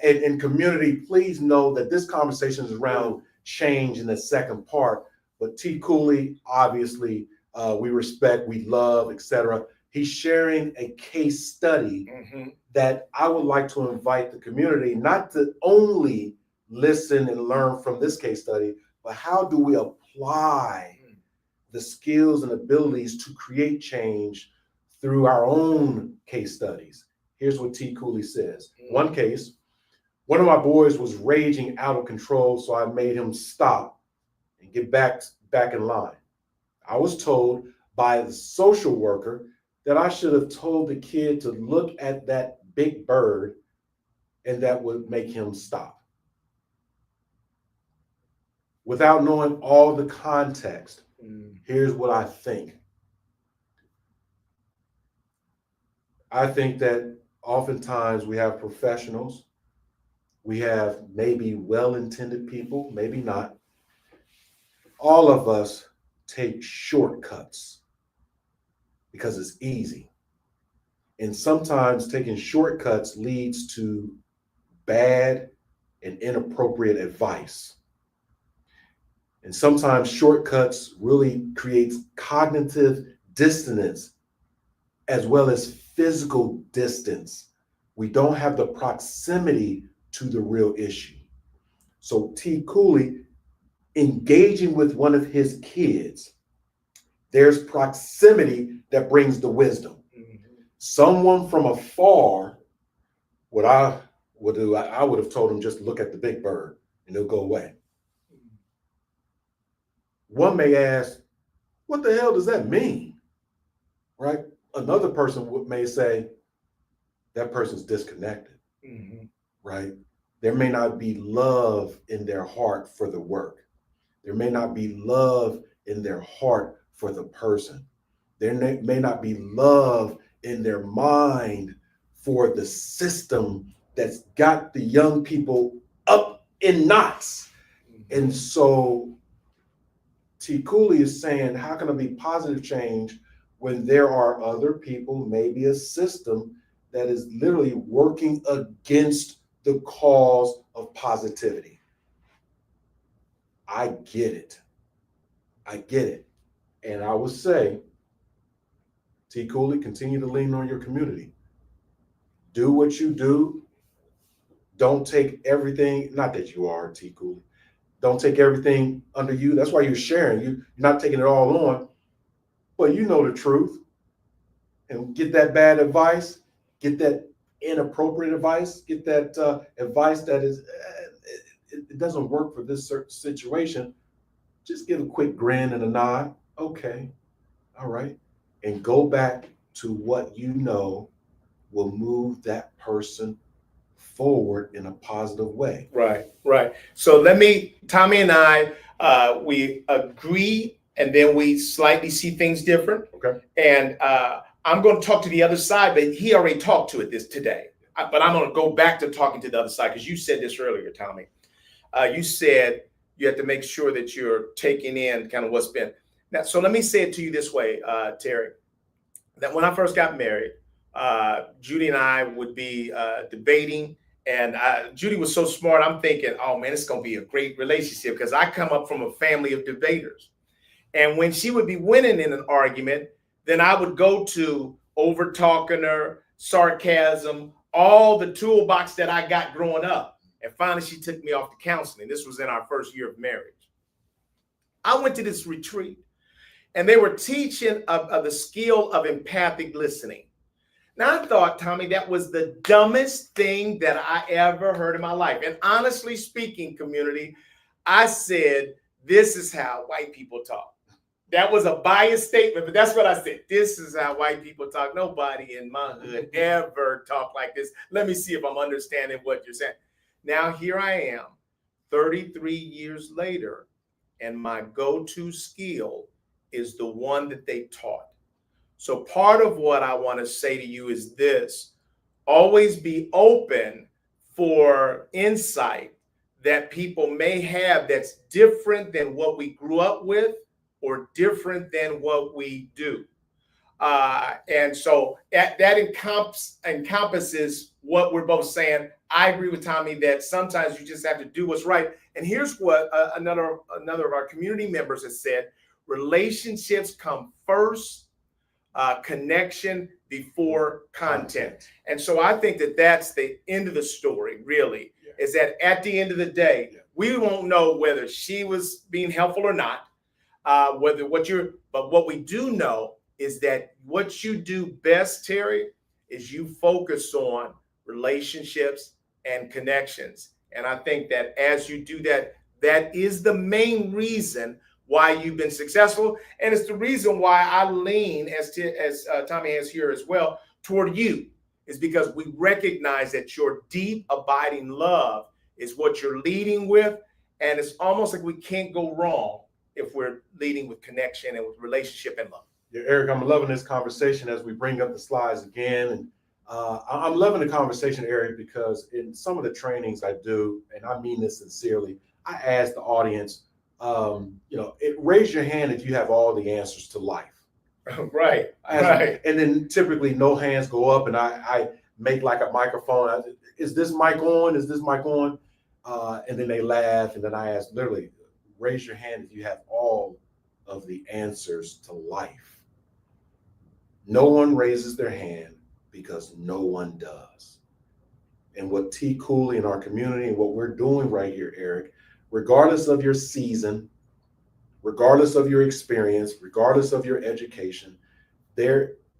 And community, please know that this conversation is around change in the second part. But T. Cooley, obviously, we respect, we love, etc. He's sharing a case study that I would like to invite the community not to only listen and learn from this case study, but how do we apply the skills and abilities to create change through our own case studies. Here's what T. Cooley says. One case, one of my boys was raging out of control, so I made him stop and get back in line. I was told by the social worker that I should have told the kid to look at that big bird and that would make him stop. Without knowing all the context, here's what I think. I think that oftentimes we have professionals, we have maybe well-intended people, maybe not. All of us take shortcuts because it's easy. And sometimes taking shortcuts leads to bad and inappropriate advice. And sometimes shortcuts really creates cognitive dissonance as well as physical distance. We don't have the proximity to the real issue. So T. Cooley, engaging with one of his kids, there's proximity that brings the wisdom. Someone from afar, what I would do, I would have told him just look at the big bird and it'll go away. One may ask, what the hell does that mean? Right? Another person may say, that person's disconnected. Right? There may not be love in their heart for the work. There may not be love in their heart for the person. There may not be love in their mind for the system that's got the young people up in knots. And so T. Cooley is saying, how can there be positive change when there are other people, maybe a system that is literally working against the cause of positivity? I get it. I get it. And I would say, T. Cooley, continue to lean on your community. Do what you do. Don't take everything, not that you are T. Cooley. Don't take everything under you. That's why you're sharing. You're not taking it all on, but you know the truth. And get that bad advice, get that inappropriate advice, get that advice that is, it doesn't work for this certain situation. Just give a quick grin and a nod. Okay, all right. And go back to what you know will move that person forward in a positive way. Right. So Tommy and I, we agree, and then we slightly see things different. Okay. And I'm going to talk to the other side, but he already talked to it today. But I'm going to go back to talking to the other side, because you said this earlier, Tommy. You said you have to make sure that you're taking in kind of what's been. Now, so let me say it to you this way, Terry, that when I first got married, Judy and I would be debating. And Judy was so smart. I'm thinking, oh, man, it's going to be a great relationship, because I come up from a family of debaters. And when she would be winning in an argument, then I would go to over talking her, sarcasm, all the toolbox that I got growing up. And finally, she took me off to counseling. This was in our first year of marriage. I went to this retreat, and they were teaching of the skill of empathic listening. Now, I thought, Tommy, that was the dumbest thing that I ever heard in my life. And honestly speaking, community, I said, this is how white people talk. That was a biased statement, but that's what I said. This is how white people talk. Nobody in my hood ever talked like this. Let me see if I'm understanding what you're saying. Now, here I am, 33 years later, and my go-to skill is the one that they taught. So part of what I want to say to you is this: always be open for insight that people may have that's different than what we grew up with or different than what we do. And so that encompasses what we're both saying. I agree with Tommy that sometimes you just have to do what's right. And here's what another of our community members has said: relationships come first. Connection before content. And so I think that that's the end of the story, really, is that at the end of the day, we won't know whether she was being helpful or not, but what we do know is that what you do best, Terry, is you focus on relationships and connections. And I think that as you do that, that is the main reason why you've been successful. And it's the reason why I lean, as Tommy has here as well, toward you, is because we recognize that your deep, abiding love is what you're leading with. And it's almost like we can't go wrong if we're leading with connection and with relationship and love. Yeah, Eric, I'm loving this conversation as we bring up the slides again. And I'm loving the conversation, Eric, because in some of the trainings I do, and I mean this sincerely, I ask the audience, raise your hand if you have all the answers to life. Right. And then typically no hands go up, and I make like a microphone. Is this mic on? Is this mic on? And then they laugh, and then I ask, literally, raise your hand if you have all of the answers to life. No one raises their hand because no one does. And what T. Cooley in our community and what we're doing right here, Eric, regardless of your season, regardless of your experience, regardless of your education,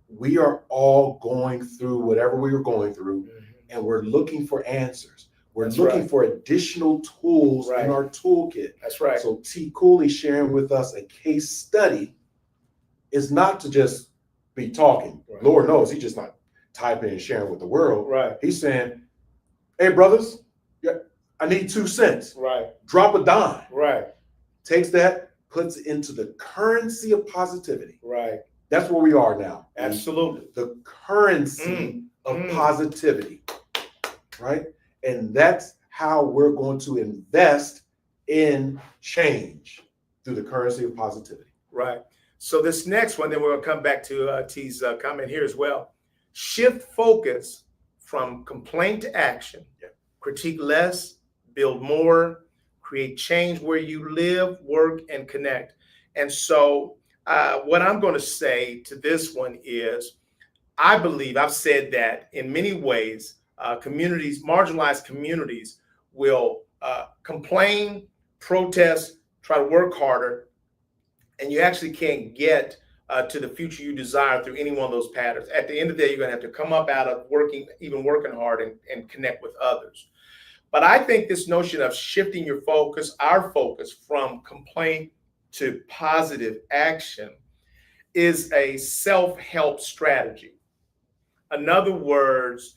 we are all going through whatever we were going through, and we're looking for answers. We're looking for additional tools in our toolkit. That's right. So T. Cooley sharing with us a case study is not to just be talking. Right. Lord knows he's just not typing and sharing with the world. Right. He's saying, hey, brothers, I need 2 cents. Right. Drop a dime. Right. Takes that, puts it into the currency of positivity. Right. That's where we are now. Absolutely. The currency of positivity. Right. And that's how we're going to invest in change, through the currency of positivity. Right. So this next one, then we're going to come back to T's comment here as well. Shift focus from complaint to action. Yeah. Critique less, build more, create change where you live, work, and connect. And so what I'm going to say to this one is, I believe, I've said that in many ways, communities, marginalized communities, will complain, protest, try to work harder, and you actually can't get to the future you desire through any one of those patterns. At the end of the day, you're going to have to come up out of working hard and connect with others. But I think this notion of shifting your focus, our focus, from complaint to positive action is a self-help strategy. In other words,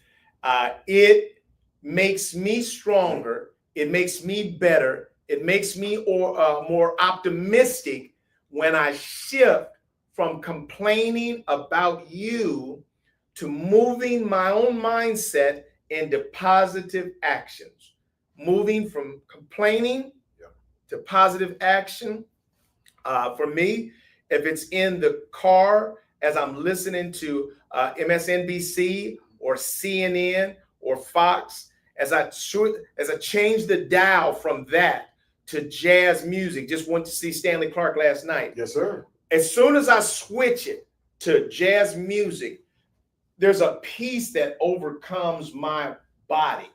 it makes me stronger, it makes me better, it makes me more optimistic when I shift from complaining about you to moving my own mindset into positive actions. Moving from complaining to positive action. For me, if it's in the car as I'm listening to MSNBC or CNN or Fox, as I change the dial from that to jazz music. Just went to see Stanley Clark last night. Yes, sir. As soon as I switch it, to jazz music, there's a peace that overcomes my body.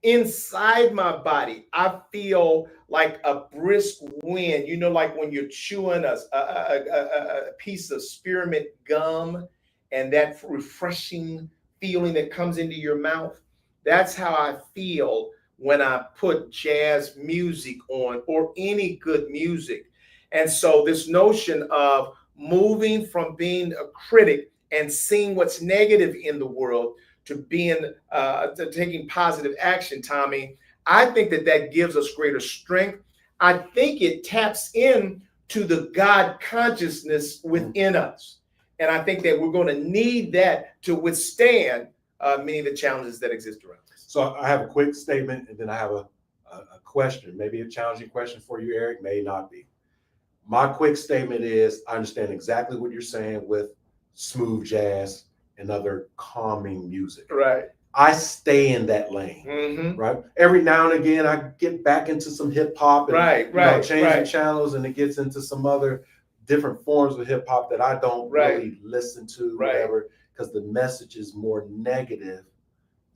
Inside my body, I feel like a brisk wind, like when you're chewing a piece of spearmint gum and that refreshing feeling that comes into your mouth. That's how I feel when I put jazz music on or any good music. And so this notion of moving from being a critic and seeing what's negative in the world to being to taking positive action, Tommy, I think that gives us greater strength. I think it taps in to the God consciousness within us. And I think that we're going to need that to withstand many of the challenges that exist around us. So I have a quick statement, and then I have a question, maybe a challenging question for you, Eric, may not be. My quick statement is, I understand exactly what you're saying with smooth jazz and other calming music. Right. I stay in that lane, right? Every now and again, I get back into some hip hop and changing channels, and it gets into some other different forms of hip hop that I don't really listen to, whatever, because the message is more negative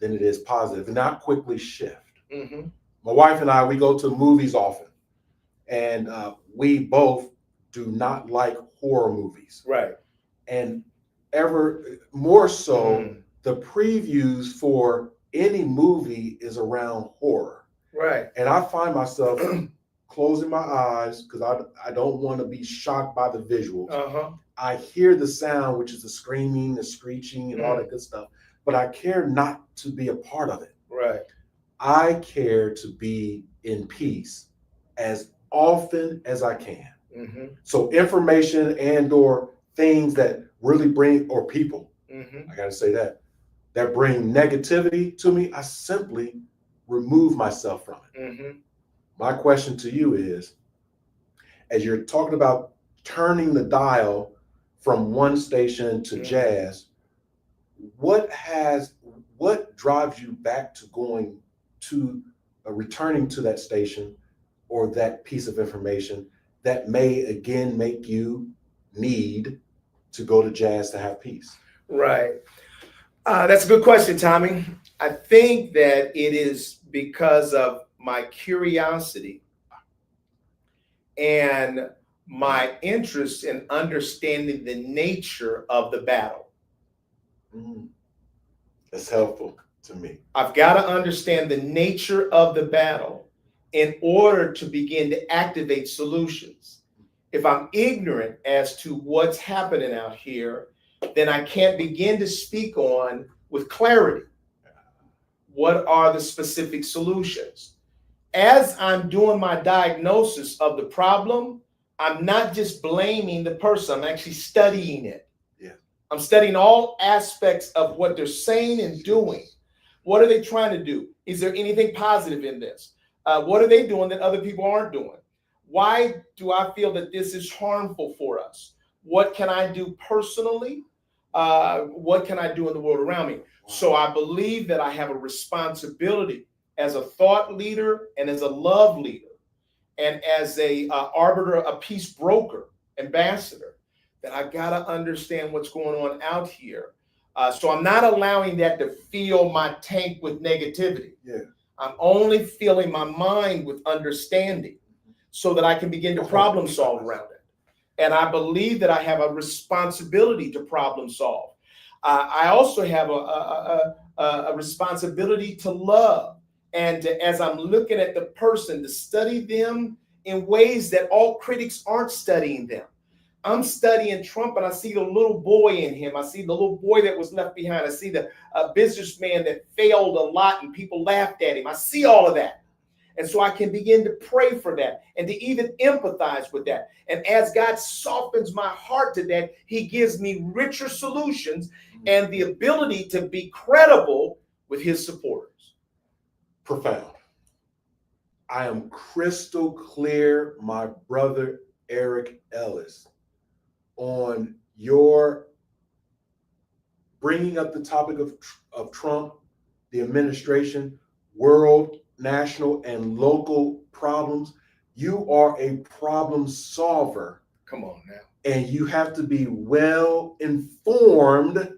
than it is positive, and I quickly shift. My wife and I, we go to movies often, and we both do not like horror movies. Right. And ever more so, the previews for any movie is around horror. Right. And I find myself closing my eyes because I don't want to be shocked by the visuals. I hear the sound, which is the screaming, the screeching, and all that good stuff, but I care not to be a part of it. Right. I care to be in peace as often as I can. So information and or things that really bring, or people, I got to say that bring negativity to me, I simply remove myself from it. My question to you is, as you're talking about turning the dial from one station to jazz, what drives you back to going to returning to that station or that piece of information that may again make you need to go to jazz to have peace? Right. That's a good question, Tommy. I think that it is because of my curiosity and my interest in understanding the nature of the battle. That's helpful to me. I've got to understand the nature of the battle in order to begin to activate solutions. If I'm ignorant as to what's happening out here, then I can't begin to speak on with clarity what are the specific solutions. As I'm doing my diagnosis of the problem, I'm not just blaming the person, I'm actually studying it. I'm studying all aspects of what they're saying and doing. What are they trying to do? Is there anything positive in this? What are they doing that other people aren't doing? Why do I feel that this is harmful for us? What can I do personally? What can I do in the world around me? So I believe that I have a responsibility as a thought leader and as a love leader and as a arbiter, a peace broker, ambassador, that I got to understand what's going on out here. So I'm not allowing that to fill my tank with negativity. I'm only filling my mind with understanding so that I can begin to problem solve around it. And I believe that I have a responsibility to problem solve. I also have a responsibility to love. And to, as I'm looking at the person, to study them in ways that all critics aren't studying them. I'm studying Trump and I see the little boy in him. I see the little boy that was left behind. I see the businessman that failed a lot and people laughed at him. I see all of that. And so I can begin to pray for that and to even empathize with that. And as God softens my heart to that, he gives me richer solutions and the ability to be credible with his supporters. Profound. I am crystal clear, my brother Eric Ellis, on your bringing up the topic of Trump, the administration, world, national, and local problems. You are a problem solver Come on now. And you have to be well informed,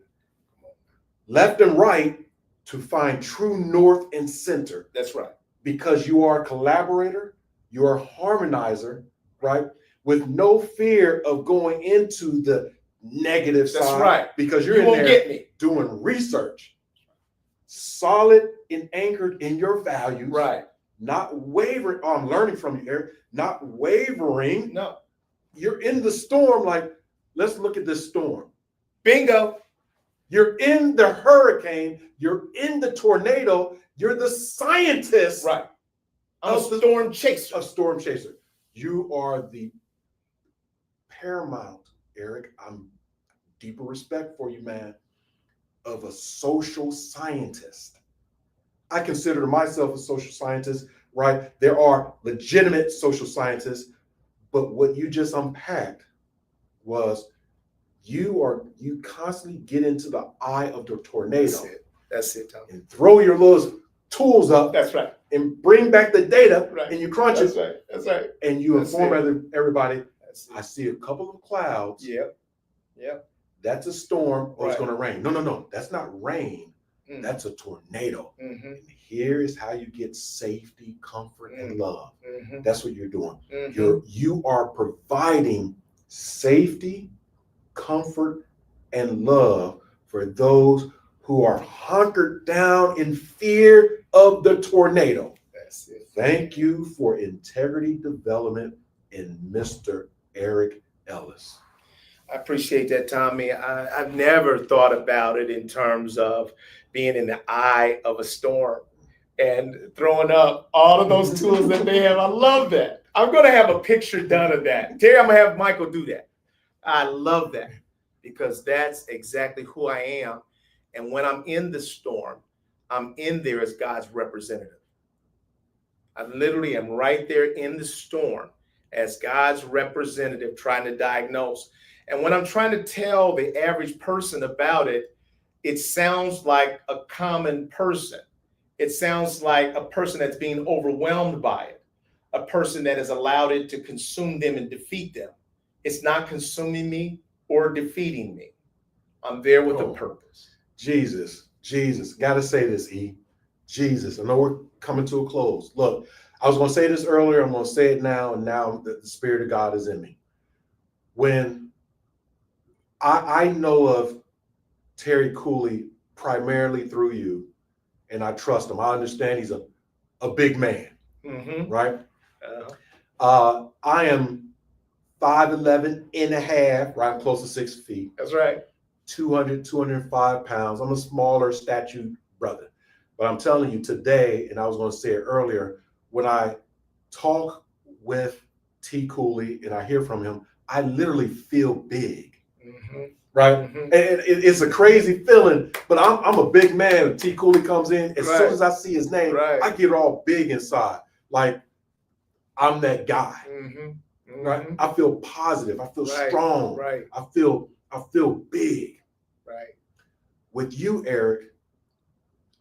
left and right, to find true north and center. That's right. Because you are a collaborator, you're a harmonizer, right? With no fear of going into the negative side. That's right. Because you're in there doing research. Solid and anchored in your values. Right. Not wavering. Oh, I'm learning from you, Eric. Not wavering. No. You're in the storm, like, let's look at this storm. Bingo. You're in the hurricane. You're in the tornado. You're the scientist. Right. I'm a storm chaser. A storm chaser. You are the paramount, Eric. I'm deeper respect for you, man, of a social scientist. I consider myself a social scientist, right? There are legitimate social scientists, but what you just unpacked was you constantly get into the eye of the tornado. That's it, Tom. And throw your little tools up. That's right. And bring back the data. Right. And you crunch That's it. Right. That's right. And you inform everybody. That's I see a couple of clouds. Yep. Yep. That's a storm, or it's Right. going to rain. No. That's not rain. That's a tornado. And here is how you get safety, comfort, and love. That's what you're doing. You are providing safety, comfort, and love for those who are hunkered down in fear of the tornado. That's it. Thank you for integrity development in Mr. Eric Ellis. I appreciate that, Tommy. I've never thought about it in terms of being in the eye of a storm and throwing up all of those tools that they have. I love that. I'm going to have a picture done of that. Terry, I'm going to have Michael do that. I love that because that's exactly who I am. And when I'm in the storm, I'm in there as God's representative. I literally am right there in the storm as God's representative trying to diagnose. And when I'm trying to tell the average person about it, it sounds like a common person. It sounds like a person that's being overwhelmed by it, a person that has allowed it to consume them and defeat them. It's not consuming me or defeating me. I'm there with a purpose. Jesus. Got to say this, E. Jesus. I know we're coming to a close. Look, I was going to say this earlier. I'm going to say it now. And now the Spirit of God is in me. When I know of Terry Cooley primarily through you, and I trust him. I understand he's a big man, right? I am 5'11" and a half, right? I'm close to 6 feet. That's right. 200, 205 pounds. I'm a smaller statued brother. But I'm telling you today, and I was going to say it earlier, when I talk with T. Cooley and I hear from him, I literally feel big. Right? And it's a crazy feeling, but I'm a big man. When T. Cooley comes in, as soon as I see his name, I get all big inside. Like I'm that guy. Right? I feel positive. I feel strong. Right. I feel big. Right. With you, Eric,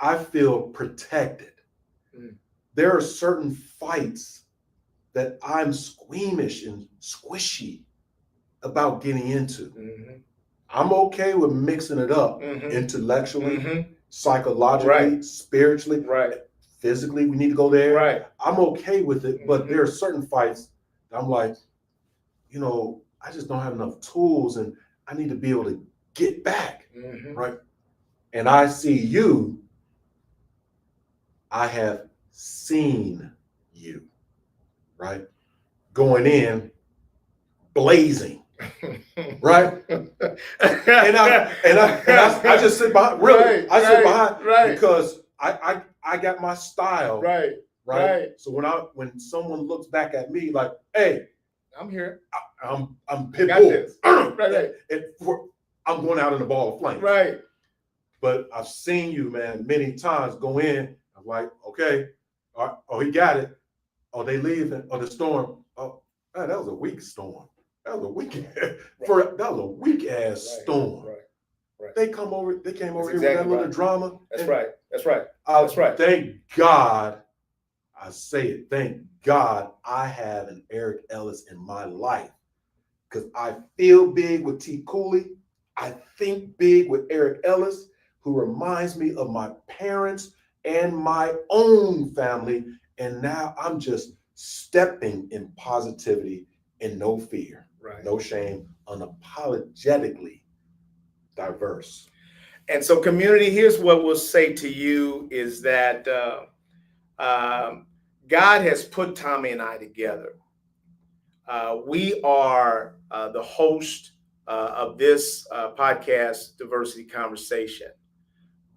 I feel protected. There are certain fights that I'm squeamish and squishy about getting into. I'm okay with mixing it up intellectually, psychologically, spiritually, physically. We need to go there. I'm okay with it, but there are certain fights that I'm like, I just don't have enough tools and I need to be able to get back, right? And I see you, I have seen you, right? Going in, blazing. Right, and I just sit behind. Really, I sit behind because I got my style. Right. So when someone looks back at me like, "Hey, I'm here. I'm Pitbull." I'm going out in a ball of flames. Right. But I've seen you, man, many times go in. I'm like, okay, oh, he got it. Oh, they leaving. Oh, the storm. Oh, man, that was a weak storm. That was a weak ass storm. They came over here with that little drama. That's right. Thank God, I say it, thank God I have an Eric Ellis in my life. because I feel big with T. Cooley. I think big with Eric Ellis, who reminds me of my parents and my own family. And now I'm just stepping in positivity and no fear, no shame, unapologetically diverse. And so, community, here's what we'll say to you is that God has put Tommy and I together. We are the host of this podcast, Diversity Conversation,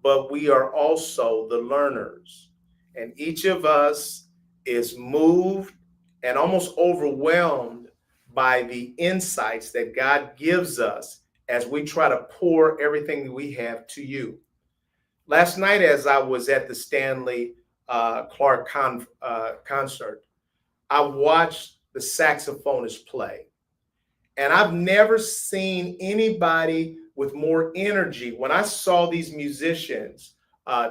but we are also the learners. And each of us is moved and almost overwhelmed by the insights that God gives us as we try to pour everything we have to you. Last night, as I was at the Stanley Clark concert, I watched the saxophonist play. And I've never seen anybody with more energy. When I saw these musicians,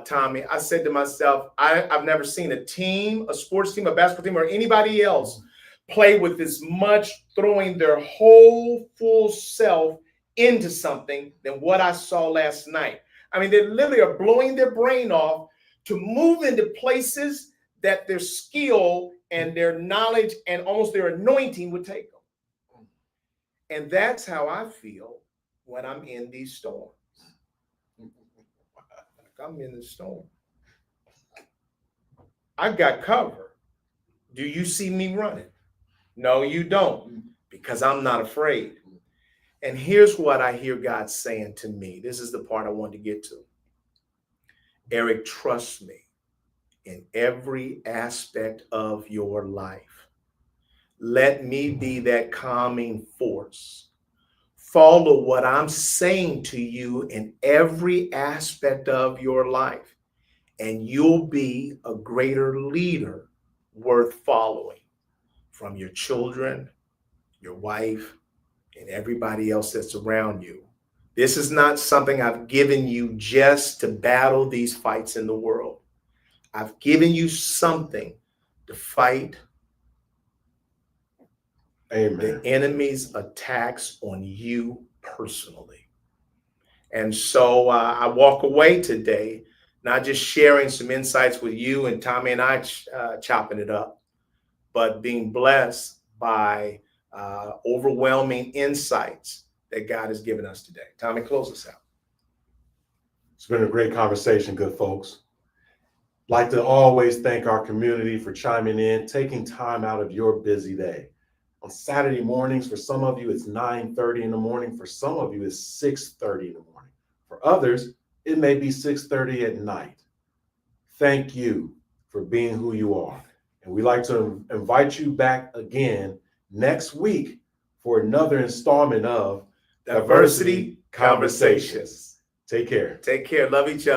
Tommy, I said to myself, I've never seen a team, a sports team, a basketball team, or anybody else play with as much throwing their whole full self into something than what I saw last night. I mean, they literally are blowing their brain off to move into places that their skill and their knowledge and almost their anointing would take them. And that's how I feel when I'm in these storms. Like I'm in the storm. I've got cover. Do you see me running? No, you don't, because I'm not afraid. And here's what I hear God saying to me. This is the part I want to get to. Eric, trust me in every aspect of your life. Let me be that calming force. Follow what I'm saying to you in every aspect of your life, and you'll be a greater leader worth following, from your children, your wife, and everybody else that's around you. This is not something I've given you just to battle these fights in the world. I've given you something to fight the enemy's attacks on you personally. And so I walk away today, not just sharing some insights with you and Tommy and I chopping it up, but being blessed by overwhelming insights that God has given us today. Tommy, close us out. It's been a great conversation, good folks. Like to always thank our community for chiming in, taking time out of your busy day. On Saturday mornings, for some of you, it's 9:30 in the morning. For some of you, it's 6:30 in the morning. For others, it may be 6:30 at night. Thank you for being who you are. And we'd like to invite you back again next week for another installment of Diversity Conversations. Take care. Take care. Love each other.